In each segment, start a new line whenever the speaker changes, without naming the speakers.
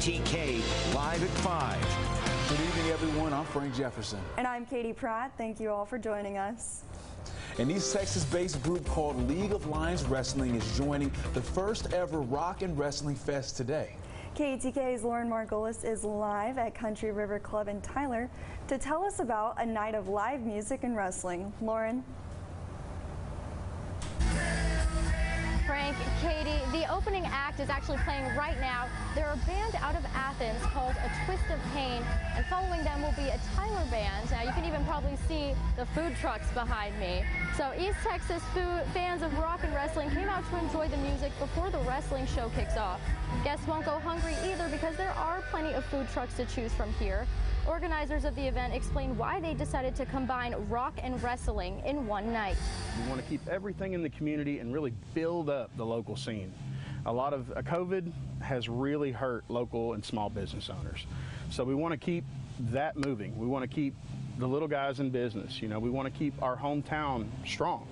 KETK live at 5.
Good evening, everyone. I'm Frank Jefferson.
And I'm Katie Pratt. Thank you all for joining us.
An East Texas-based group called League of Lions Wrestling is joining the first ever Rock and Wrestling Fest today.
KETK's Lauren Margolis is live at Country River Club in Tyler to tell us about a night of live music and wrestling. Lauren?
Frank, Katie, the opening act is actually playing right now. They're a band out of Athens called A Twist of Pain, and following them will be a Tyler band. Now, you can even probably see the food trucks behind me. So East Texas fans of rock and wrestling came out to enjoy the music before the wrestling show kicks off. Guests won't go hungry either because there are plenty of food trucks to choose from here. Organizers of the event explain why they decided to combine rock and wrestling in one night.
We want to keep everything in the community and really build up the local scene. A lot of COVID has really hurt local and small business owners. So we want to keep that moving. We want to keep the little guys in business. You know, we want to keep our hometown strong.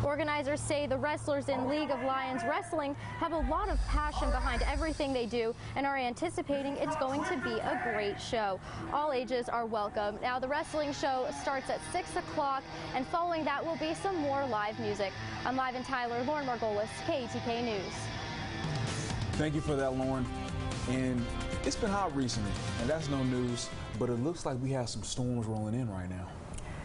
Organizers say the wrestlers in League of Lions Wrestling have a lot of passion behind everything they do and are anticipating it's going to be a great show. All ages are welcome. Now, the wrestling show starts at 6 o'clock, and following that will be some more live music. I'm live in Tyler, Lauren Margolis, KETK News.
Thank you for that, Lauren. And it's been hot recently, and that's no news, but it looks like we have some storms rolling in right now.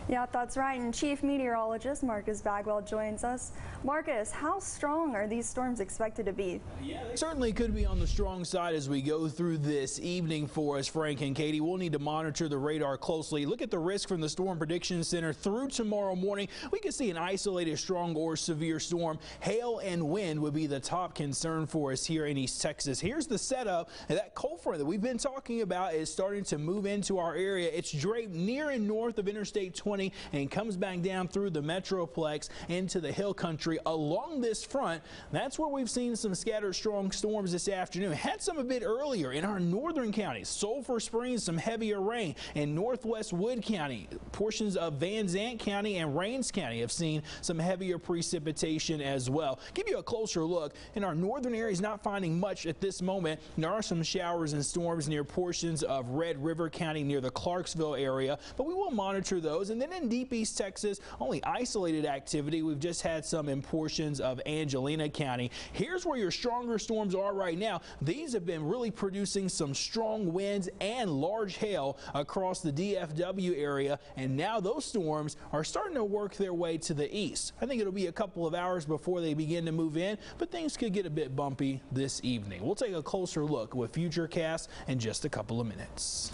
Yeah, that's right. And Chief Meteorologist Marcus Bagwell joins us. Marcus, how strong are these storms expected to be?
Yeah, they certainly could be on the strong side as we go through this evening for us, Frank and Katie. We'll need to monitor the radar closely. Look at the risk from the Storm Prediction Center through tomorrow morning. We could see an isolated strong or severe storm. Hail and wind would be the top concern for us here in East Texas. Here's the setup. That cold front that we've been talking about is starting to move into our area. It's draped near and north of Interstate 20 and comes back down through the Metroplex into the hill country along this front. That's where we've seen some scattered strong storms this afternoon. Had some a bit earlier in our northern counties. Sulphur Springs, some heavier rain. In northwest Wood County, portions of Van Zant County and Rains County have seen some heavier precipitation as well. Give you a closer look. In our northern areas, not finding much at this moment. There are some showers and storms near portions of Red River County near the Clarksville area, but we will monitor those. And then in deep East Texas, only isolated activity. We've just had some in portions of Angelina County. Here's where your stronger storms are right now. These have been really producing some strong winds and large hail across the DFW area, and now those storms are starting to work their way to the east. I think it'll be a couple of hours before they begin to move in, but things could get a bit bumpy this evening. We'll take a closer look with Futurecast in just a couple of minutes.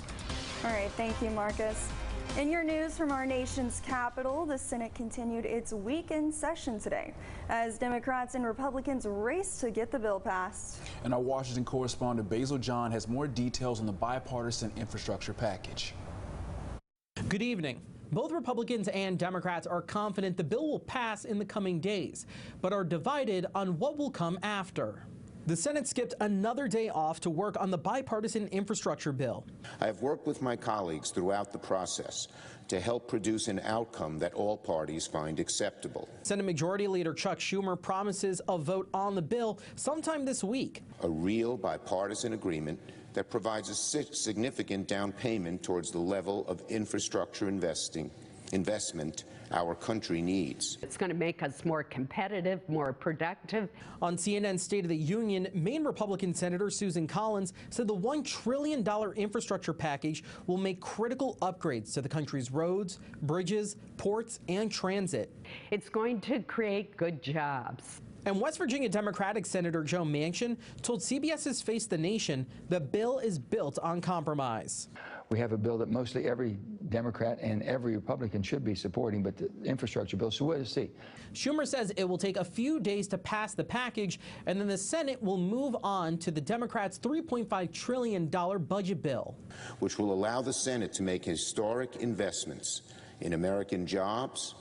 All right, thank you, Marcus. In your news from our nation's capital, the Senate continued its weekend session today as Democrats and Republicans raced to get the bill passed.
And our Washington correspondent Basil John has more details on the bipartisan infrastructure package.
Good evening. Both Republicans and Democrats are confident the bill will pass in the coming days, but are divided on what will come after. The Senate skipped another day off to work on the bipartisan infrastructure bill.
I have worked with my colleagues throughout the process to help produce an outcome that all parties find acceptable.
Senate Majority Leader Chuck Schumer promises a vote on the bill sometime this week.
A real bipartisan agreement that provides a significant down payment towards the level of infrastructure investment our country needs.
It's going to make us more competitive, more productive.
On CNN's State of the Union, Maine Republican Senator Susan Collins said the $1 trillion infrastructure package will make critical upgrades to the country's roads, bridges, ports, and transit.
It's going to create good jobs.
And West Virginia Democratic Senator Joe Manchin told CBS's Face the Nation the bill is built on compromise.
We have a bill that mostly every Democrat and every Republican should be supporting, but the infrastructure bill, so we'll see.
Schumer says it will take a few days to pass the package, and then the Senate will move on to the Democrats' $3.5 trillion budget bill,
which will allow the Senate to make historic investments in American jobs,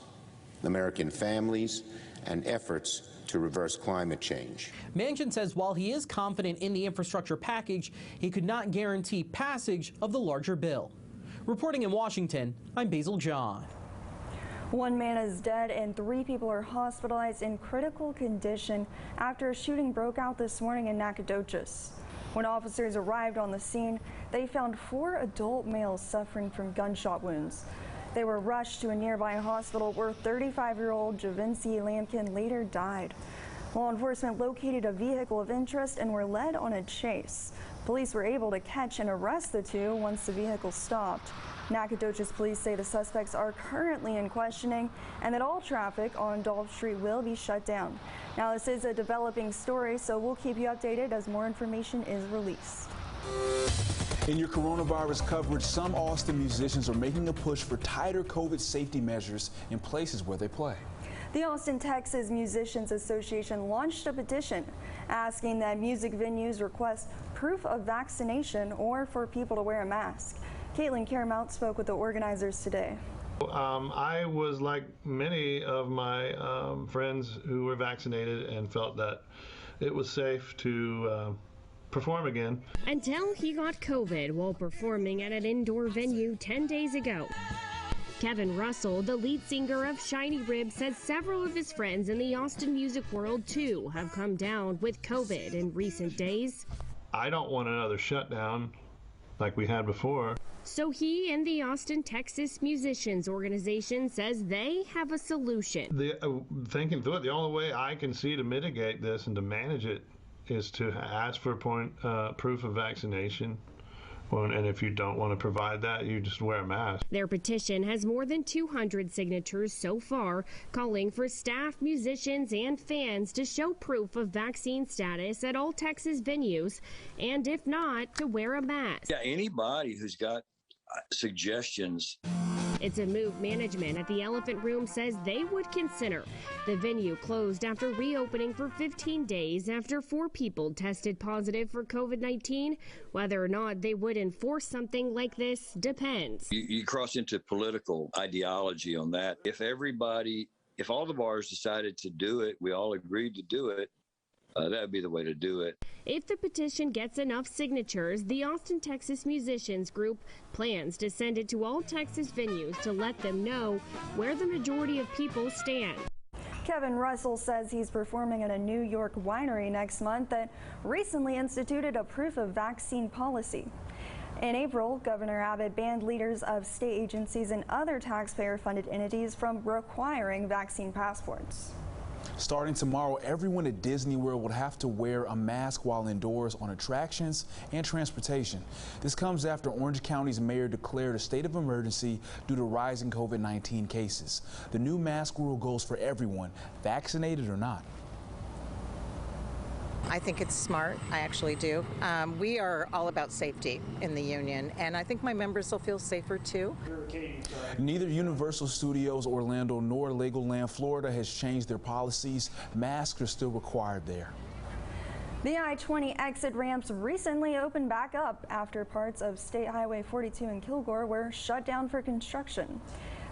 American families, and efforts to reverse climate change.
Manchin says while he is confident in the infrastructure package, he could not guarantee passage of the larger bill. Reporting in Washington, I'm Basil John.
One man is dead and 3 people are hospitalized in critical condition after a shooting broke out this morning in Nacogdoches. When officers arrived on the scene, they found 4 adult males suffering from gunshot wounds. They were rushed to a nearby hospital where 35-year-old Javinci Lampkin later died. Law enforcement located a vehicle of interest and were led on a chase. Police were able to catch and arrest the 2 once the vehicle stopped. Nacogdoches police say the suspects are currently in questioning and that all traffic on Dolph Street will be shut down. Now, this is a developing story, so we'll keep you updated as more information is released.
In your coronavirus coverage, some Austin musicians are making a push for tighter COVID safety measures in places where they play.
The Austin, Texas Musicians Association launched a petition asking that music venues request proof of vaccination or for people to wear a mask. Caitlin Caramount spoke with the organizers today.
I was like many of my friends who were vaccinated and felt that it was safe to perform again.
Until he got COVID while performing at an indoor venue 10 days ago. Kevin Russell, the lead singer of Shiny Rib, says several of his friends in the Austin music world, too, have come down with COVID in recent days.
I don't want another shutdown like we had before.
So he and the Austin, Texas Musicians Organization says they have a solution.
Thinking through it, the only way I can see to mitigate this and to manage it is to ask for proof of vaccination. And if you don't want to provide that, you just wear a mask.
Their petition has more than 200 signatures so far, calling for staff, musicians, and fans to show proof of vaccine status at all Texas venues, and if not, to wear a mask.
Yeah, anybody who's got suggestions.
It's a move management at the Elephant Room says they would consider. The venue closed after reopening for 15 days after 4 people tested positive for COVID-19. Whether or not they would enforce something like this depends.
You cross into political ideology on that. If all the bars decided to do it, we all agreed to do it, that would be the way to do it.
If the petition gets enough signatures, the Austin, Texas Musicians Group plans to send it to all Texas venues to let them know where the majority of people stand.
Kevin Russell says he's performing at a New York winery next month that recently instituted a proof of vaccine policy. In April, Governor Abbott banned leaders of state agencies and other taxpayer-funded entities from requiring vaccine passports.
Starting tomorrow, everyone at Disney World will have to wear a mask while indoors on attractions and transportation. This comes after Orange County's mayor declared a state of emergency due to rising COVID-19 cases. The new mask rule goes for everyone, vaccinated or not.
I think it's smart. I actually do. We are all about safety in the union, and I think my members will feel safer too.
Neither Universal Studios Orlando nor Legoland Florida has changed their policies. Masks are still required there.
The I-20 exit ramps recently opened back up after parts of State Highway 42 in Kilgore were shut down for construction.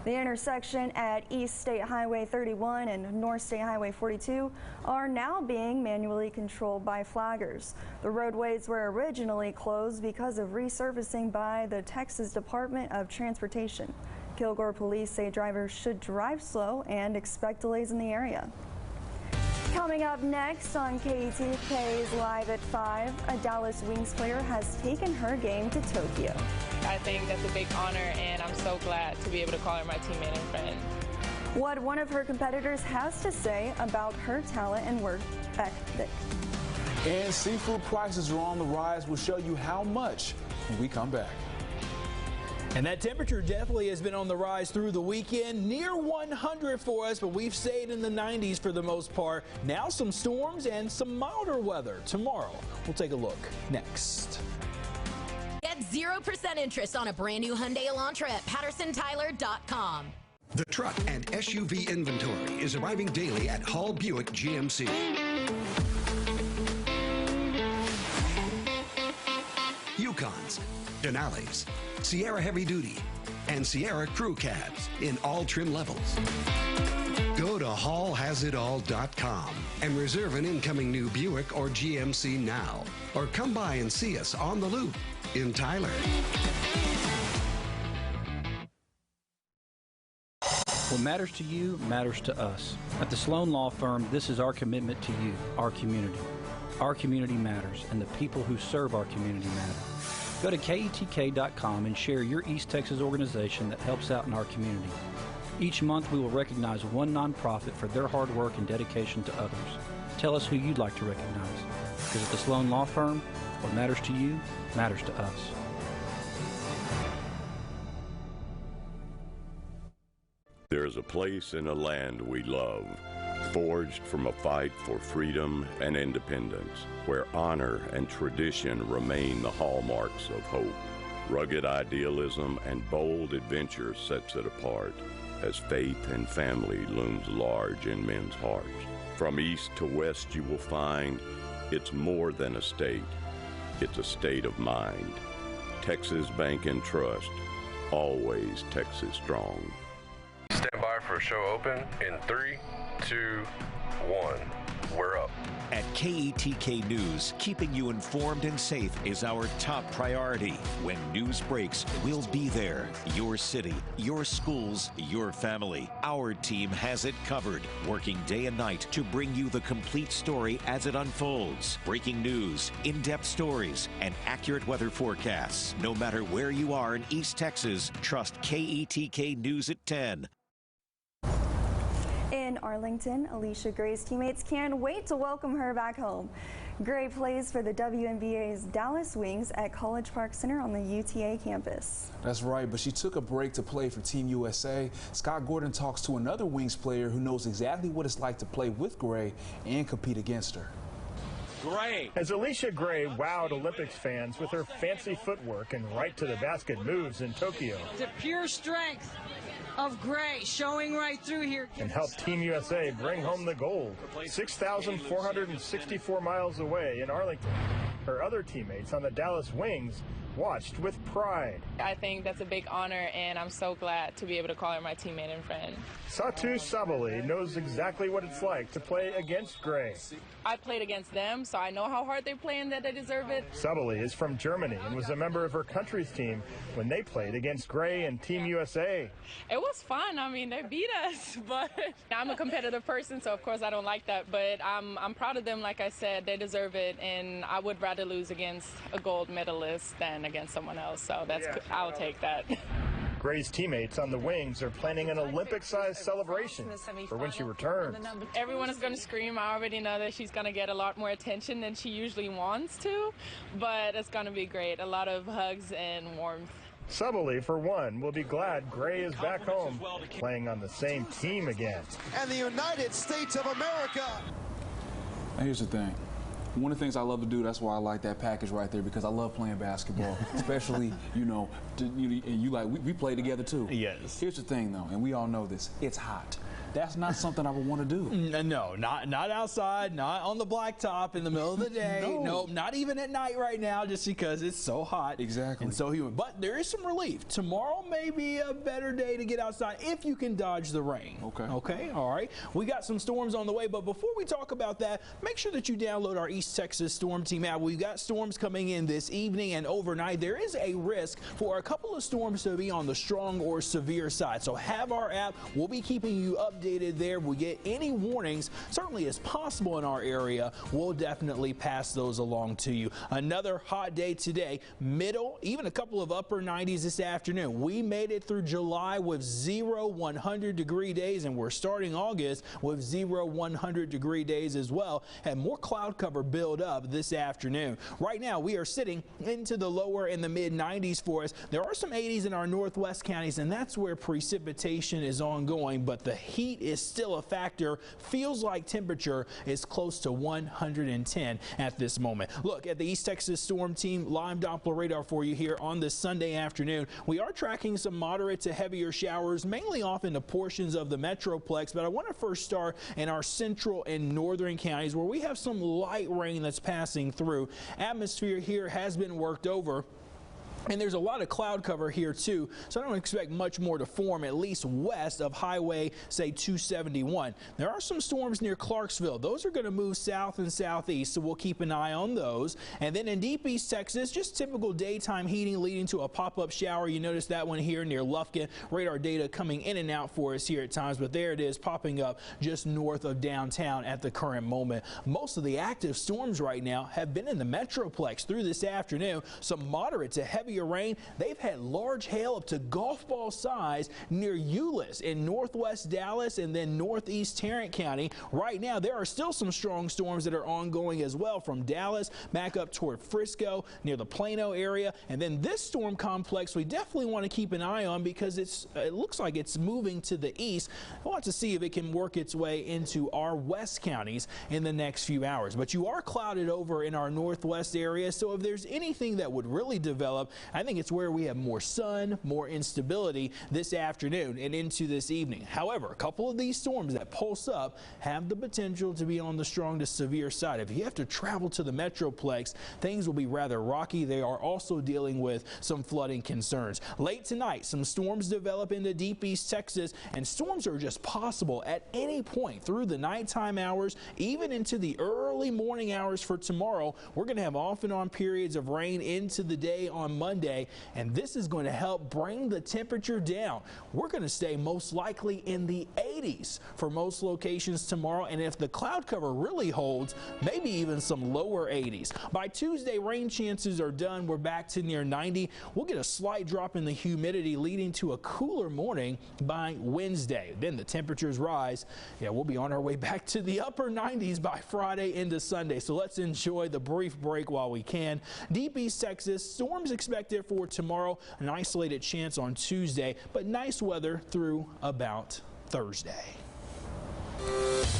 The intersection at East State Highway 31 and North State Highway 42 are now being manually controlled by flaggers. The roadways were originally closed because of resurfacing by the Texas Department of Transportation. Kilgore police say drivers should drive slow and expect delays in the area. Coming up next on KETK's Live at 5, a Dallas Wings player has taken her game to Tokyo.
I think that's a big honor, and I'm so glad to be able to call her my teammate and friend.
What one of her competitors has to say about her talent and work ethic.
And seafood prices are on the rise. We'll show you how much when we come back.
And that temperature definitely has been on the rise through the weekend, near 100 for us, but we've stayed in the 90s for the most part. Now some storms and some milder weather tomorrow. We'll take a look next.
Get 0% interest on a brand new Hyundai Elantra at PattersonTyler.com.
The truck and SUV inventory is arriving daily at Hall Buick GMC. Yukons, Denali's, Sierra Heavy Duty, and Sierra Crew Cabs in all trim levels. Go to hallhasit.all.com and reserve an incoming new Buick or GMC now, or come by and see us on the Loop in Tyler.
What matters to you matters to us. At the Sloan Law Firm, this is our commitment to you, our community. Our community matters, and the people who serve our community matter. Go to KETK.com and share your East Texas organization that helps out in our community. Each month, we will recognize one nonprofit for their hard work and dedication to others. Tell us who you'd like to recognize. Because at the Sloan Law Firm, what matters to you matters to us.
There's a place in a land we love, forged from a fight for freedom and independence, where honor and tradition remain the hallmarks of hope. Rugged idealism and bold adventure sets it apart, as faith and family looms large in men's hearts. From east to west you will find it's more than a state, it's a state of mind. Texas Bank and Trust, always Texas strong.
Stand by for show open in 3, 2, 1. We're up.
At KETK News, keeping you informed and safe is our top priority. When news breaks, we'll be there. Your city, your schools, your family. Our team has it covered, working day and night to bring you the complete story as it unfolds. Breaking news, in-depth stories, and accurate weather forecasts. No matter where you are in East Texas, trust KETK News at 10.
In Arlington, Alicia Gray's teammates can't wait to welcome her back home. Gray plays for the WNBA's Dallas Wings at College Park Center on the UTA campus.
That's right, but she took a break to play for Team USA. Scott Gordon talks to another Wings player who knows exactly what it's like to play with Gray and compete against her.
Gray. As Alicia Gray wowed Olympics fans with her fancy footwork and right-to-the-basket moves in Tokyo.
The pure strength of Gray showing right through here.
And helped Team USA bring home the gold. 6,464 miles away in Arlington. Her other teammates on the Dallas Wings watched with pride.
I think that's a big honor, and I'm so glad to be able to call her my teammate and friend.
Satu Sabali knows exactly what it's like to play against Gray.
I played against them, so I know how hard they play and that they deserve it.
Sabali is from Germany and was a member of her country's team when they played against Gray and Team USA.
It was fun. I mean, they beat us, but I'm a competitive person, so of course I don't like that. But I'm proud of them. Like I said, they deserve it, and I would rather lose against a gold medalist than against someone else. So I'll take that.
Gray's teammates on the Wings are planning an Olympic-sized celebration for when she returns.
Everyone is going to scream. I already know that she's going to get a lot more attention than she usually wants to, but it's going to be great. A lot of hugs and warmth.
Sabali, for one, will be glad Gray is back home, playing on the same team again.
And the United States of America.
Now here's the thing. One of the things I love to do, that's why I like that package right there, because I love playing basketball, especially, we play together too.
Yes.
Here's the thing though, and we all know this, it's hot. That's not something I would want to do.
No, not outside, not on the blacktop in the middle of the day. No, not even at night right now, just because it's so hot.
Exactly.
And so humid. But there is some relief. Tomorrow may be a better day to get outside if you can dodge the rain.
Okay.
Okay, all right. We got some storms on the way, but before we talk about that, make sure that you download our East Texas Storm Team app. We've got storms coming in this evening and overnight. There is a risk for a couple of storms to be on the strong or severe side. So have our app. We'll be keeping you updated there. If we get any warnings, certainly as possible in our area, we'll definitely pass those along to you. Another hot day today, middle, even a couple of upper 90s this afternoon. We made it through July with 0 100-degree days, and we're starting August with 0 100-degree days as well, and more cloud cover build up this afternoon. Right now, we are sitting into the lower and the mid 90s for us. There are some 80s in our northwest counties, and that's where precipitation is ongoing, but the heat is still a factor. Feels like temperature is close to 110 at this moment. Look at the East Texas Storm Team live Doppler radar for you here on this Sunday afternoon. We are tracking some moderate to heavier showers, mainly off into portions of the Metroplex, but I want to first start in our central and northern counties where we have some light rain that's passing through. Atmosphere here has been worked over And there's a lot of cloud cover here too, so I don't expect much more to form, at least west of Highway, say 271. There are some storms near Clarksville. Those are going to move south and southeast, so we'll keep an eye on those. And then in deep East Texas, just typical daytime heating leading to a pop-up shower. You notice that one here near Lufkin. Radar data coming in and out for us here at times, but there it is popping up just north of downtown at the current moment. Most of the active storms right now have been in the Metroplex through this afternoon. Some moderate to heavy rain. They've had large hail up to golf ball size near Euless in northwest Dallas and then northeast Tarrant County. Right now, there are still some strong storms that are ongoing as well from Dallas back up toward Frisco near the Plano area. And then this storm complex we definitely want to keep an eye on because it looks like it's moving to the east. We'll have to see if it can work its way into our west counties in the next few hours. But you are clouded over in our northwest area, so if there's anything that would really develop, I think it's where we have more sun, more instability this afternoon and into this evening. However, a couple of these storms that pulse up have the potential to be on the strong to severe side. If you have to travel to the Metroplex, things will be rather rocky. They are also dealing with some flooding concerns. Late tonight, some storms develop into deep East Texas, and storms are just possible at any point through the nighttime hours, even into the early morning hours for tomorrow. We're going to have off and on periods of rain into the day on Monday, and this is going to help bring the temperature down. We're going to stay most likely in the 80s for most locations tomorrow, and if the cloud cover really holds, maybe even some lower 80s. By Tuesday, rain chances are done. We're back to near 90. We'll get a slight drop in the humidity leading to a cooler morning by Wednesday. Then the temperatures rise. Yeah, we'll be on our way back to the upper 90s by Friday into Sunday. So let's enjoy the brief break while we can. Deep East Texas, storms expected for tomorrow, an isolated chance on Tuesday, but nice weather through about Thursday.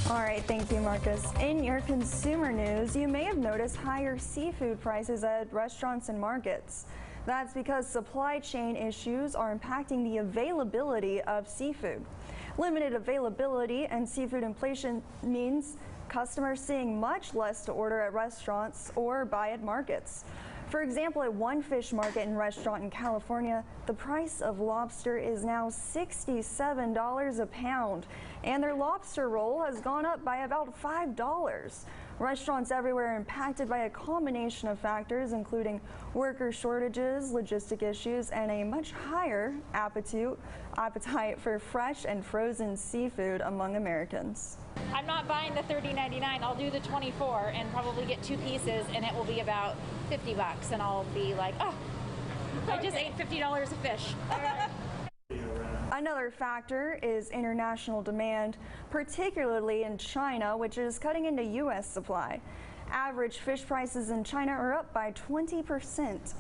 All right, thank you, Marcus. In your consumer news, you may have noticed higher seafood prices at restaurants and markets. That's because supply chain issues are impacting the availability of seafood. Limited availability and seafood inflation means customers seeing much less to order at restaurants or buy at markets. For example, at one fish market and restaurant in California, the price of lobster is now $67 a pound, and their lobster roll has gone up by about $5. Restaurants everywhere are impacted by a combination of factors, including worker shortages, logistic issues, and a much higher appetite for fresh and frozen seafood among Americans.
I'm not buying the $30.99. I'll do the 24 and probably get 2 pieces, and it will be about $50, and I'll be like, oh, I just ate $50 of fish.
Another factor is international demand, particularly in China, which is cutting into U.S. supply. Average fish prices in China are up by 20%.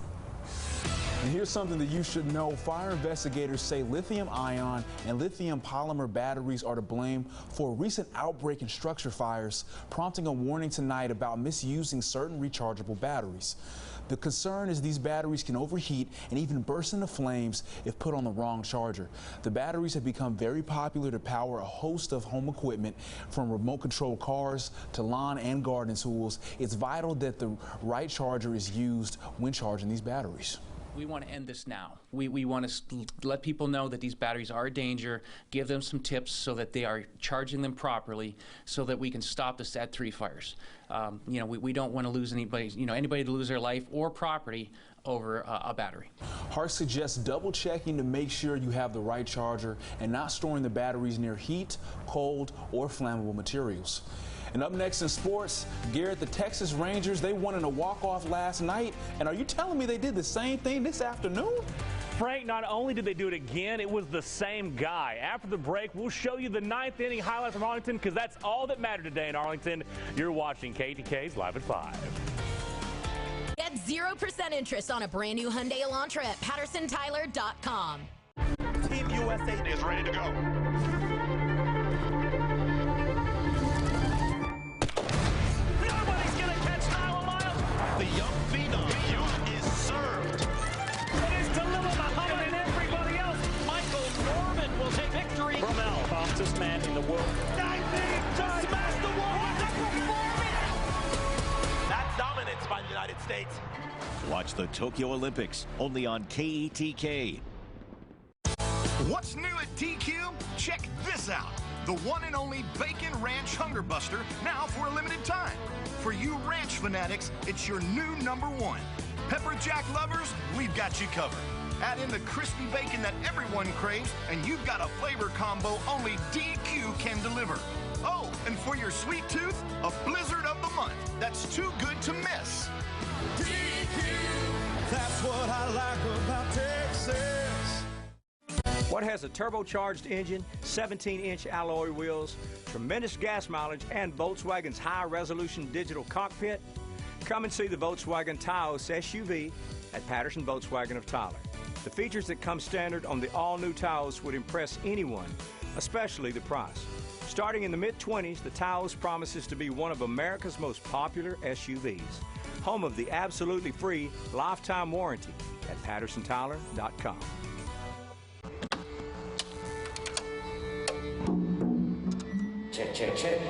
And here's something that you should know. Fire investigators say lithium-ion and lithium polymer batteries are to blame for a recent outbreak in structure fires, prompting a warning tonight about misusing certain rechargeable batteries. The concern is these batteries can overheat and even burst into flames if put on the wrong charger. The batteries have become very popular to power a host of home equipment, from remote control cars to lawn and garden tools. It's vital that the right charger is used when charging these batteries.
We want to end this now. We want to let people know that these batteries are a danger, give them some tips so that they are charging them properly so that we can stop the sad 3 fires. We don't want to lose anybody to lose their life or property over a battery.
Hart suggests double checking to make sure you have the right charger and not storing the batteries near heat, cold, or flammable materials. And up next in sports, Garrett, the Texas Rangers, they won in a walk-off last night. And are you telling me they did the same thing this afternoon?
Frank, not only did they do it again, it was the same guy. After the break, we'll show you the 9th inning highlights from Arlington, because that's all that mattered today in Arlington. You're watching KETK's Live at 5.
Get 0% interest on a brand new Hyundai Elantra at PattersonTyler.com.
Team USA is ready to go. The young phenom, youth is served.
It is delivered by Hubbard and everybody else.
Michael Norman will take victory.
Bromell, fastest man in the world.
19 to smash the wall. What a performance! That's dominance by the United States.
Watch the Tokyo Olympics only on KETK.
What's new at TQ? Check this out. The one and only Bacon Ranch Hunger Buster, now for a limited time. For you ranch fanatics, it's your new #1. Pepper Jack lovers, we've got you covered. Add in the crispy bacon that everyone craves, and you've got a flavor combo only DQ can deliver. Oh, and for your sweet tooth, a blizzard of the month. That's too good to miss.
DQ, that's what I like about Texas.
What has a turbocharged engine, 17-inch alloy wheels, tremendous gas mileage, and Volkswagen's high-resolution digital cockpit? Come and see the Volkswagen Taos SUV at Patterson Volkswagen of Tyler. The features that come standard on the all-new Taos would impress anyone, especially the price. Starting in the mid-20s, the Taos promises to be one of America's most popular SUVs. Home of the absolutely free lifetime warranty at PattersonTyler.com.
Check, check, check.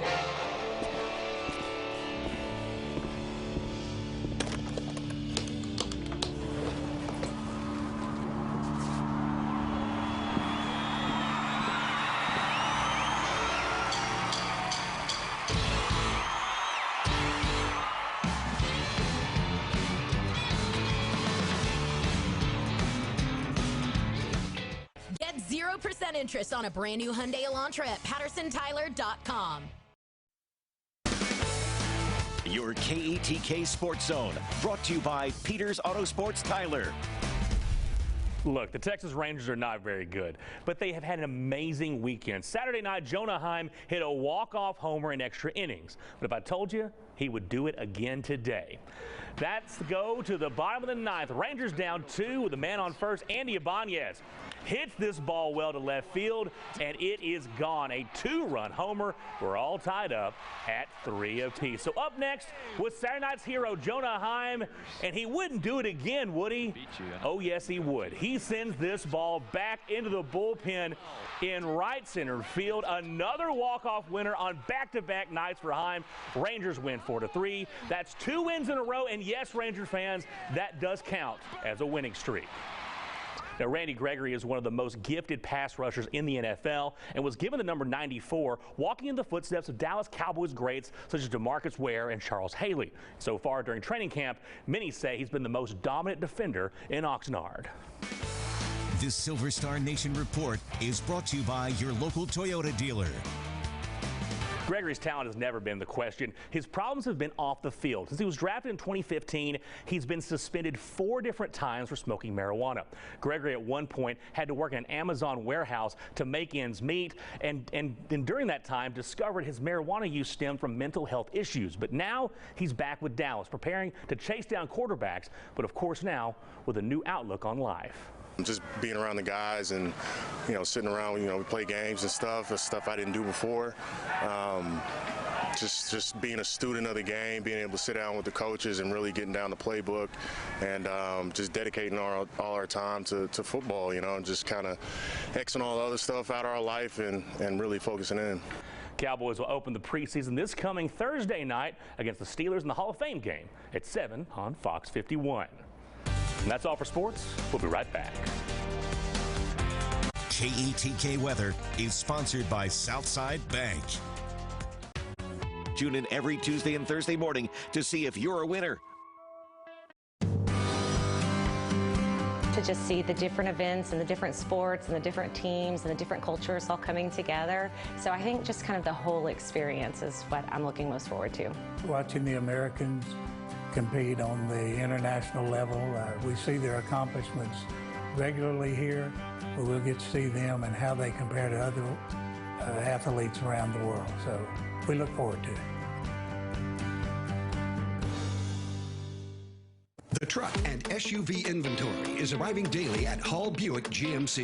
Get 0% interest on a brand new Hyundai Elantra at PattersonTyler.com.
Your KETK Sports Zone, brought to you by Peters Auto Sports Tyler.
Look, the Texas Rangers are not very good, but they have had an amazing weekend. Saturday night, Jonah Heim hit a walk-off homer in extra innings. But if I told you, he would do it again today. That's go to the bottom of the ninth. Rangers down 2 with the man on first, Andy Ibanez. Hits this ball well to left field, and it is gone. A 2-run homer. We're all tied up at 3 apiece. So up next with Saturday night's hero, Jonah Heim, and he wouldn't do it again, would he? Oh, yes, he would. He sends this ball back into the bullpen in right center field. Another walk-off winner on back-to-back nights for Heim. Rangers win 4-3. That's 2 wins in a row, and yes, Ranger fans, that does count as a winning streak. Now, Randy Gregory is one of the most gifted pass rushers in the NFL and was given the number 94, walking in the footsteps of Dallas Cowboys greats such as DeMarcus Ware and Charles Haley. So far during training camp, many say he's been the most dominant defender in Oxnard.
This Silver Star Nation report is brought to you by your local Toyota dealer.
Gregory's talent has never been the question. His problems have been off the field. Since he was drafted in 2015, he's been suspended 4 different times for smoking marijuana. Gregory at one point had to work in an Amazon warehouse to make ends meet, and during that time discovered his marijuana use stemmed from mental health issues. But now he's back with Dallas, preparing to chase down quarterbacks, but of course now with a new outlook on life.
Just being around the guys and, sitting around, we play games and stuff. That's stuff I didn't do before. Just being a student of the game, being able to sit down with the coaches and really getting down the playbook and just dedicating all our time to football, and just kind of Xing all the other stuff out of our life and really focusing in.
Cowboys will open the preseason this coming Thursday night against the Steelers in the Hall of Fame game at 7 on Fox 51. And that's all for sports. We'll be right back.
KETK Weather is sponsored by Southside Bank. Tune in every Tuesday and Thursday morning to see if you're a winner.
To just see the different events and the different sports and the different teams and the different cultures all coming together. So I think just kind of the whole experience is what I'm looking most forward to.
Watching the Americans compete on the international level. We see their accomplishments regularly here, but we'll get to see them and how they compare to other athletes around the world. So we look forward to it.
The truck and SUV inventory is arriving daily at Hall Buick GMC.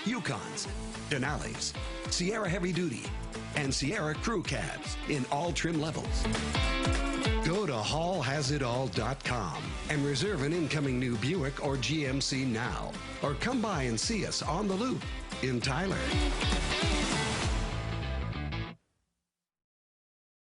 Yukons, Denali's, Sierra Heavy Duty, and Sierra Crew Cabs in all trim levels. Go to hallhasit.all.com and reserve an incoming new Buick or GMC now. Or come by and see us on the Loop in Tyler.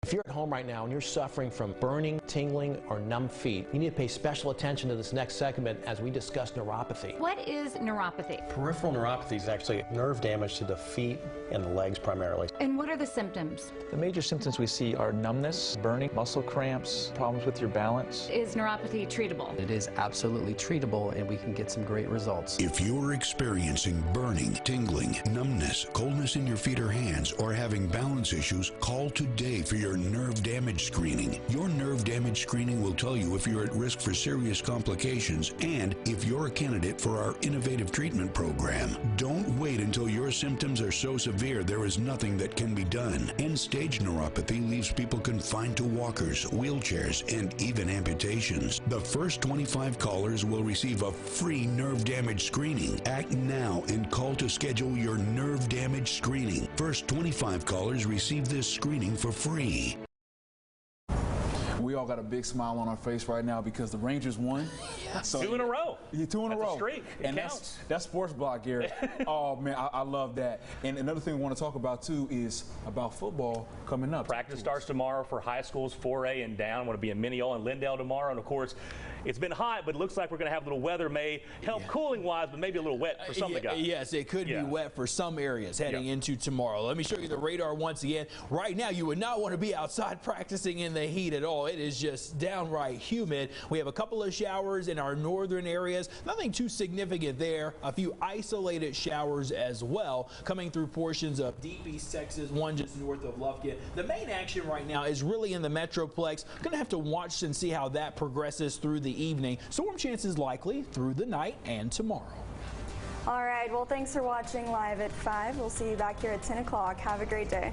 If you're at home right now and you're suffering from burning, tingling, or numb feet, you need to pay special attention to this next segment as we discuss neuropathy.
What is neuropathy?
Peripheral neuropathy is actually nerve damage to the feet and the legs primarily.
And what are the symptoms?
The major symptoms we see are numbness, burning, muscle cramps, problems with your balance.
Is neuropathy treatable?
It is absolutely treatable, and we can get some great results.
If you're experiencing burning, tingling, numbness, coldness in your feet or hands, or having balance issues, call today for your nerve damage screening. Your nerve damage screening will tell you if you're at risk for serious complications and if you're a candidate for our innovative treatment program. Don't wait until your symptoms are so severe there is nothing that can be done. End-stage neuropathy leaves people confined to walkers, wheelchairs, and even amputations. The first 25 callers will receive a free nerve damage screening. Act now and call to schedule your nerve damage screening. First 25 callers receive this screening for free.
We all got a big smile on our face right now because the Rangers won.
So 2 in a row.
Yeah, 2 in a row.
That's a streak.
And that's sports block, Gary. Oh, man, I love that. And another thing we want to talk about, too, is about football coming up.
Practice starts tomorrow for high schools 4A and down. Want to be in Mineola and Lindale tomorrow. And, of course, it's been hot, but it looks like we're going to have a little weather. May help cooling-wise, but maybe a little wet for some of the guys.
Yes, it could be wet for some areas heading into tomorrow. Let me show you the radar once again. Right now, you would not want to be outside practicing in the heat at all. It is just downright humid. We have a couple of showers in our northern areas. Nothing too significant there. A few isolated showers as well coming through portions of deep East Texas, one just north of Lufkin. The main action right now is really in the Metroplex. Going to have to watch and see how that progresses through the evening. Storm chances likely through the night and tomorrow.
All right, well, thanks for watching Live at 5. We'll see you back here at 10 o'clock. Have a great day.